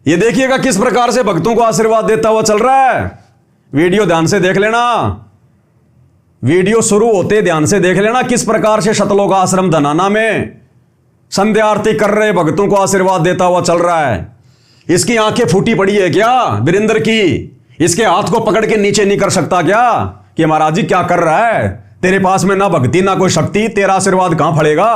ये देखिएगा किस प्रकार से भक्तों को आशीर्वाद देता हुआ चल रहा है। वीडियो ध्यान से देख लेना, वीडियो शुरू होते ध्यान से देख लेना किस प्रकार से शतलोक आश्रम धनाना में संध्या आरती कर रहे भक्तों को आशीर्वाद देता हुआ चल रहा है। इसकी आंखें फूटी पड़ी है क्या वीरेंद्र की? इसके हाथ को पकड़ के नीचे नहीं कर सकता क्या कि महाराज जी क्या कर रहा है? तेरे पास में ना भक्ति ना कोई शक्ति, तेरा आशीर्वाद कहां फलेगा?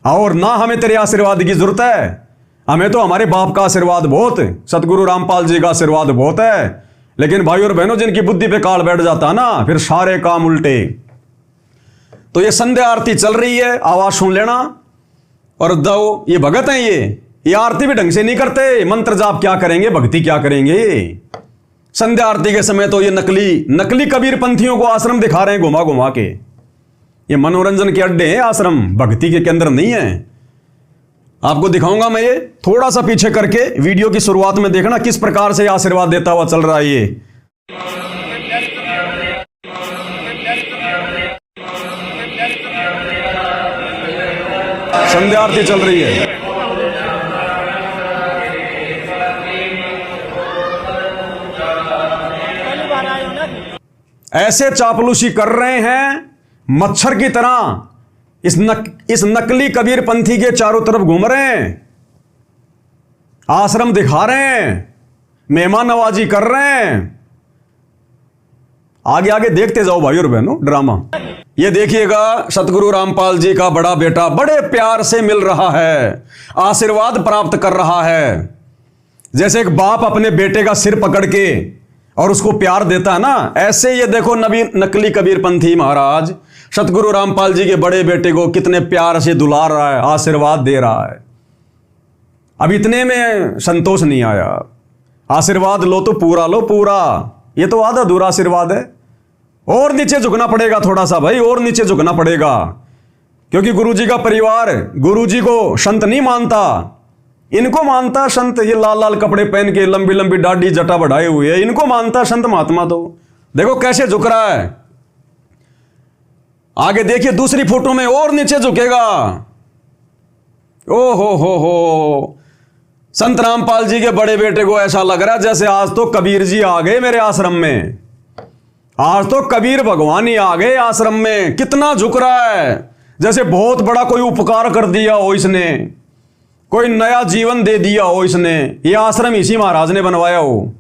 और ना हमें तेरे आशीर्वाद की जरूरत है, हमें तो हमारे बाप का आशीर्वाद बहुत, सतगुरु रामपाल जी का आशीर्वाद बहुत है। लेकिन भाई और बहनों, जिनकी बुद्धि पे काल बैठ जाता ना, फिर सारे काम उल्टे। तो ये संध्या आरती चल रही है, आवाज सुन लेना। और दो ये भगत हैं, ये आरती भी ढंग से नहीं करते, मंत्र जाप क्या करेंगे, भक्ति क्या करेंगे। संध्या आरती के समय तो ये नकली कबीर पंथियों को आश्रम दिखा रहे हैं घुमा घुमा के। ये मनोरंजन के अड्डे हैं आश्रम, भक्ति के केंद्र नहीं है। आपको दिखाऊंगा मैं, ये थोड़ा सा पीछे करके वीडियो की शुरुआत में देखना किस प्रकार से आशीर्वाद देता हुआ चल रहा है। ये संध्या आरती चल रही है, ऐसे चापलूसी कर रहे हैं मच्छर की तरह। इस नकली कबीर पंथी के चारों तरफ घूम रहे हैं, आश्रम दिखा रहे हैं, मेहमान नवाजी कर रहे हैं। आगे आगे देखते जाओ भाई और बहनों ड्रामा। ये देखिएगा सतगुरु रामपाल जी का बड़ा बेटा बड़े प्यार से मिल रहा है, आशीर्वाद प्राप्त कर रहा है। जैसे एक बाप अपने बेटे का सिर पकड़ के और उसको प्यार देता है ना, ऐसे ये देखो नकली कबीर पंथी महाराज सतगुरु रामपाल जी के बड़े बेटे को कितने प्यार से दुलार रहा है, आशीर्वाद दे रहा है। अब इतने में संतोष नहीं आया, आशीर्वाद लो तो पूरा लो, पूरा। ये तो आधा अधूरा आशीर्वाद है, और नीचे झुकना पड़ेगा थोड़ा सा भाई, और नीचे झुकना पड़ेगा। क्योंकि गुरुजी का परिवार गुरुजी को संत नहीं मानता, इनको मानता संत। ये लाल लाल कपड़े पहन के लंबी लंबी दाढ़ी जटा बढ़ाए हुए है, इनको मानता संत महात्मा। तो देखो कैसे झुक रहा है। आगे देखिए दूसरी फोटो में और नीचे झुकेगा। ओ हो संत रामपाल जी के बड़े बेटे को ऐसा लग रहा है जैसे आज तो कबीर जी आ गए मेरे आश्रम में, आज तो कबीर भगवान ही आ गए आश्रम में। कितना झुक रहा है, जैसे बहुत बड़ा कोई उपकार कर दिया हो इसने, कोई नया जीवन दे दिया हो इसने, ये आश्रम इसी महाराज ने बनवाया हो।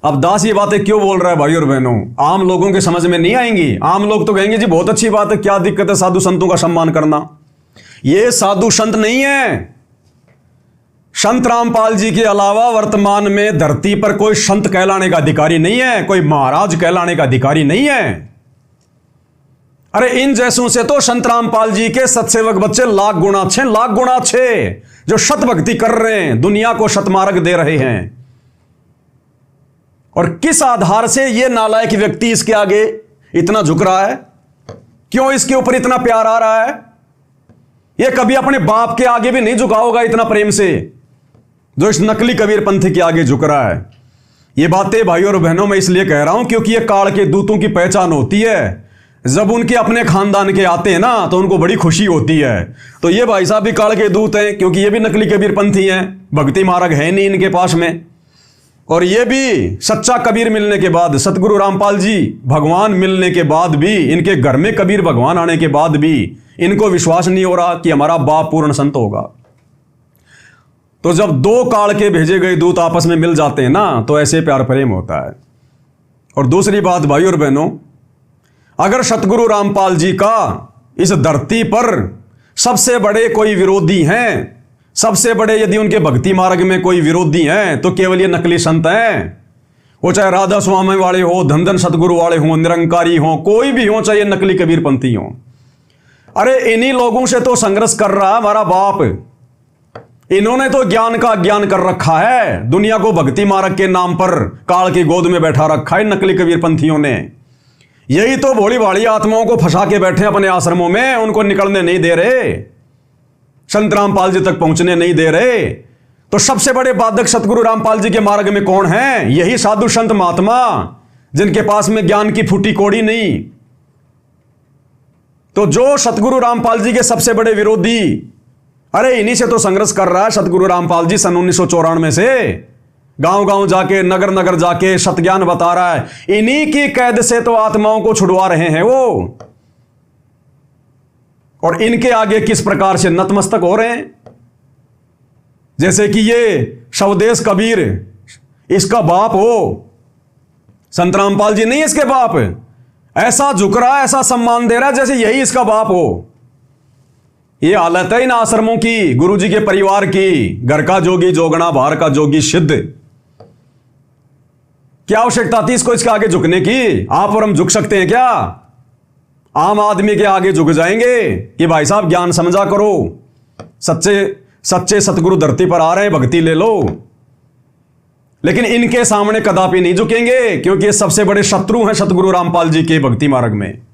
अब दास ये बातें क्यों बोल रहा है भाई और बहनों? आम लोगों के समझ में नहीं आएंगी। आम लोग तो कहेंगे जी बहुत अच्छी बात है, क्या दिक्कत है साधु संतों का सम्मान करना। ये साधु संत नहीं है। संत रामपाल जी के अलावा वर्तमान में धरती पर कोई संत कहलाने का अधिकारी नहीं है, कोई महाराज कहलाने का अधिकारी नहीं है। अरे इन जैसों से तो संत रामपाल जी के सत्सेवक बच्चे लाख गुना अच्छे, जो शत भक्ति कर रहे हैं, दुनिया को शतमार्ग दे रहे हैं। और किस आधार से ये नालायक व्यक्ति इसके आगे इतना झुक रहा है? क्यों इसके ऊपर इतना प्यार आ रहा है? ये कभी अपने बाप के आगे भी नहीं झुका होगा इतना प्रेम से, जो इस नकली कबीर पंथ के आगे झुक रहा है। ये बातें भाई और बहनों मैं इसलिए कह रहा हूं क्योंकि ये काल के दूतों की पहचान होती है। जब उनके अपने खानदान के आते हैं ना तो उनको बड़ी खुशी होती है। तो ये भाई साहब भी काल के दूत हैं, क्योंकि ये भी नकली कबीर पंथी हैं, भक्ति मार्ग है नहीं इनके पास में। और ये भी सच्चा कबीर मिलने के बाद, सतगुरु रामपाल जी भगवान मिलने के बाद भी, इनके घर में कबीर भगवान आने के बाद भी इनको विश्वास नहीं हो रहा कि हमारा बाप पूर्ण संत होगा। तो जब दो काल के भेजे गए दूत आपस में मिल जाते हैं ना, तो ऐसे प्यार प्रेम होता है। और दूसरी बात भाई और बहनों, अगर सतगुरु रामपाल जी का इस धरती पर सबसे बड़े कोई विरोधी हैं, सबसे बड़े यदि उनके भक्ति मार्ग में कोई विरोधी हैं, तो केवल ये नकली संत हैं। वो चाहे राधा स्वामी वाले हो, धन सतगुरु वाले हो, निरंकारी हो, कोई भी हो, चाहे नकली कबीर पंथी हो। अरे इन्हीं लोगों से तो संघर्ष कर रहा है हमारा बाप। इन्होंने तो ज्ञान का अज्ञान कर रखा है, दुनिया को भक्ति मार्ग के नाम पर काल की गोद में बैठा रखा है नकली कबीर पंथियों ने। यही तो भोली भाली आत्माओं को फंसा के बैठे अपने आश्रमों में, उनको निकलने नहीं दे रहे, संत रामपाल जी तक पहुंचने नहीं दे रहे। तो सबसे बड़े बाधक सतगुरु रामपाल जी के मार्ग में कौन है? यही साधु संत महात्मा, जिनके पास में ज्ञान की फूटी कोड़ी नहीं। तो जो सतगुरु रामपाल जी के सबसे बड़े विरोधी अरे इन्हीं से तो संघर्ष कर रहा है सतगुरु रामपाल जी सन 1994 से। गांव गांव जाके, नगर नगर जाके सतज्ञान बता रहा है। इन्हीं की कैद से तो आत्माओं को छुड़वा रहे हैं वो, और इनके आगे किस प्रकार से नतमस्तक हो रहे हैं। जैसे कि ये स्वदेश कबीर इसका बाप हो, संत रामपाल जी नहीं इसके बाप, ऐसा झुक रहा है, ऐसा सम्मान दे रहा है जैसे यही इसका बाप हो। ये हालत है इन आश्रमों की, गुरु जी के परिवार की। घर का जोगी जोगना, बाहर का जोगी सिद्ध। क्या आवश्यकता थी इसको इसके आगे झुकने की? आप और हम झुक सकते हैं क्या? आम आदमी के आगे झुक जाएंगे कि भाई साहब ज्ञान समझा करो, सच्चे सतगुरु धरती पर आ रहे हैं, भक्ति ले लो। लेकिन इनके सामने कदापि नहीं झुकेंगे, क्योंकि ये सबसे बड़े शत्रु हैं सतगुरु रामपाल जी के भक्ति मार्ग में।